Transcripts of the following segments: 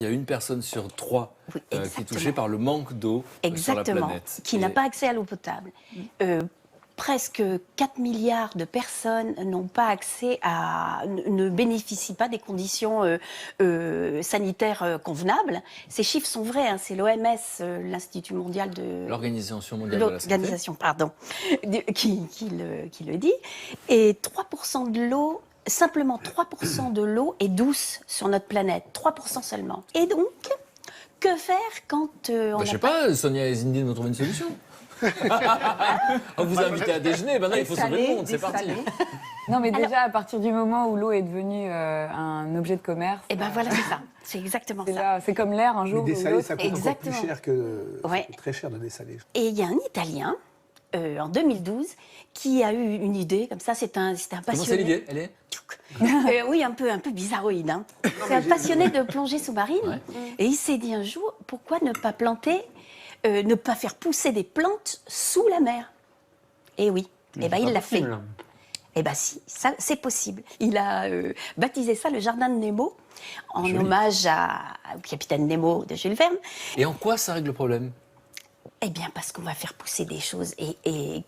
Il y a une personne sur trois Oui, qui est touchée par le manque d'eau sur la planète. Qui n'a pas accès à l'eau potable. Presque 4 milliards de personnes n'ont pas accès ne bénéficient pas des conditions sanitaires convenables. Ces chiffres sont vrais, hein, c'est l'OMS, l'Institut mondial de... L'Organisation mondiale de la santé. L'organisation, pardon, qui le dit. Et 3% de l'eau... Simplement 3% de l'eau est douce sur notre planète, 3% seulement. Et donc, que faire quand on Je sais pas, Sonia et Zinedine vont trouver une solution. On vous a invité à déjeuner, maintenant il faut sauver le monde, c'est parti. Non mais déjà, à partir du moment où l'eau est devenue un objet de commerce... Et ben voilà, c'est ça. C'est exactement ça. C'est comme l'air, un jour Mais ou dessaler, l'autre. ça coûte encore plus cher que... Ouais. Ça coûte très cher de dessaler. Et il y a un Italien, en 2012, qui a eu une idée, comme ça, c'est un passionné... Comment c'est l'idée? Elle est oui, un peu bizarroïde. Hein. C'est un passionné de plongée sous-marine. Ouais. Et il s'est dit un jour, pourquoi ne pas planter, ne pas faire pousser des plantes sous la mer? Et oui, et ben il l'a fait. Eh bien si, ça, c'est possible. Il a baptisé ça le jardin de Nemo, en hommage au capitaine Nemo de Jules Verne. Et en quoi ça règle le problème? Eh bien parce qu'on va faire pousser des choses et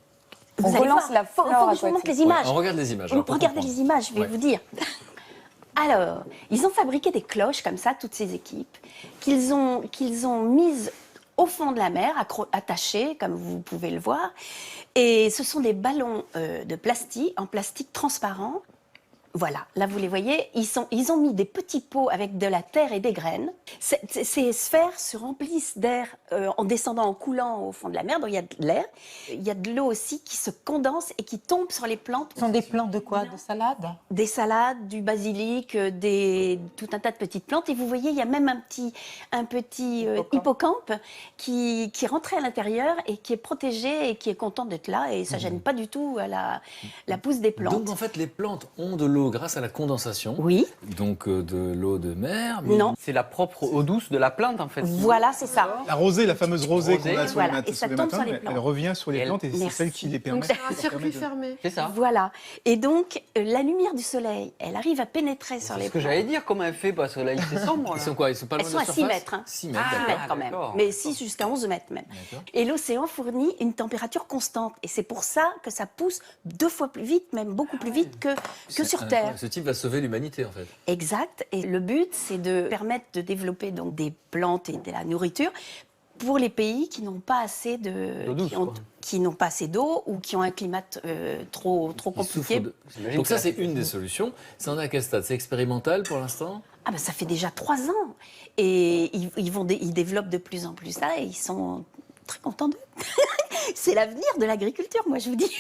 On relance la flore faut que je vous montre les images. On regarde les images. Regardez les images, je vais vous dire. Alors, ils ont fabriqué des cloches comme ça, toutes ces équipes, qu'ils ont mises au fond de la mer, attachées, comme vous pouvez le voir. Et ce sont des ballons de plastique, en plastique transparent. Voilà, là vous les voyez, ils ont mis des petits pots avec de la terre et des graines. Ces sphères se remplissent d'air en descendant, en coulant au fond de la mer, donc il y a de l'air. Il y a de l'eau aussi qui se condense et qui tombe sur les plantes. Ce sont des plantes de quoi? De salade? Des salades, du basilic, tout un tas de petites plantes. Et vous voyez, il y a même un petit hippocampe qui est rentré à l'intérieur et qui est protégé et qui est content d'être là. Et ça ne gêne pas du tout la pousse des plantes. Donc en fait, les plantes ont de l'eau grâce à la condensation. Oui. Donc de l'eau de mer. Mais... Non. C'est la propre eau douce de la plante, en fait. Voilà, c'est ça. La rosée, la fameuse rosée qu'on a sur les Voilà, et ça tombe sur les plantes. elle revient sur les plantes et c'est Merci. celle qui les permet. Donc, Un circuit fermé. C'est ça. Voilà. Et donc, la lumière du soleil, elle arrive à pénétrer sur C'est les ce que plantes. j'allais dire, comment elle fait, parce que là, il fait sombre. Ils sont quoi? Ils sont pas Elles loin sont de à la 6 surface? mètres. Hein. 6 mètres. 6 mètres quand même. d'accord. Mais 6 jusqu'à 11 mètres même. D'accord. Et l'océan fournit une température constante. Et c'est pour ça que ça pousse 2 fois plus vite, même beaucoup plus vite que sur Terre. Ce type va sauver l'humanité en fait. Exact. Et le but, c'est de permettre de développer donc, des plantes et de la nourriture pour les pays qui n'ont pas assez D'eau douce, qui n'ont pas assez d'eau ou qui ont un climat trop Ils compliqué. souffrent de- Donc ça c'est une des solutions. C'est en à quel stade? C'est expérimental pour l'instant? Ah ben ça fait déjà 3 ans. Et ils développent de plus en plus ça et ils sont très contents d'eux. C'est l'avenir de l'agriculture, moi je vous dis.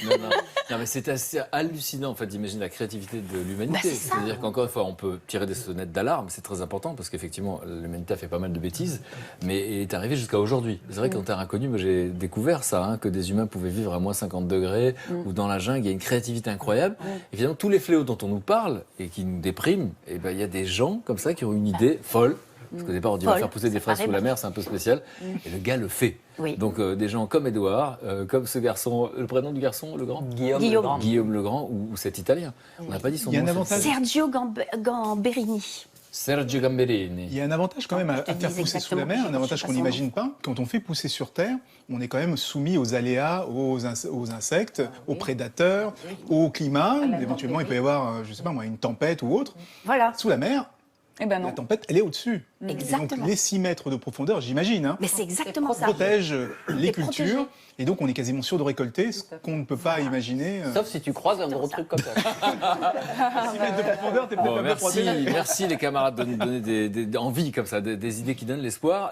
Non, mais c'est assez hallucinant en fait d'imaginer la créativité de l'humanité. Bah, c'est ça. C'est-à-dire qu'encore une fois, on peut tirer des sonnettes d'alarme, c'est très important parce qu'effectivement l'humanité a fait pas mal de bêtises, mais elle est arrivée jusqu'à aujourd'hui. C'est vrai qu'en terre inconnue, moi j'ai découvert ça, hein, que des humains pouvaient vivre à moins 50 degrés ou dans la jungle, il y a une créativité incroyable. Et finalement tous les fléaux dont on nous parle et qui nous dépriment, et ben il y a des gens comme ça qui ont une idée folle. Parce qu'au départ, on dit on va faire pousser des fraises sous la mer, c'est un peu spécial. Et le gars le fait. Oui. Donc des gens comme Édouard, comme ce garçon, le prénom du garçon, le grand Guillaume. Guillaume. le Grand. Guillaume Legrand ou cet Italien. On n'a pas dit son Il y a nom. un avantage. Sergio Gamberini. Sergio Gamberini. Il y a un avantage quand même à te faire dis pousser sous la exactement mer, qui, un je sais avantage pas qu'on son nom. n'imagine pas. Quand on fait pousser sur Terre, on est quand même soumis aux aléas, aux insectes, aux prédateurs, au climat. Éventuellement, il peut y avoir, je sais pas moi, une tempête ou autre. Voilà. Sous la mer, Eh ben la non. tempête, elle est au-dessus. Exactement. Et donc les 6 mètres de profondeur, j'imagine, hein, Mais c'est exactement ça. protègent les C'est cultures. protégé. Et donc on est quasiment sûr de récolter ce qu'on ne peut pas imaginer. Sauf si tu croises un gros truc comme ça. 6 mètres de profondeur, t'es peut-être Bon, un peu merci, protégé. merci les camarades de nous donner des envies comme ça, des idées qui donnent l'espoir.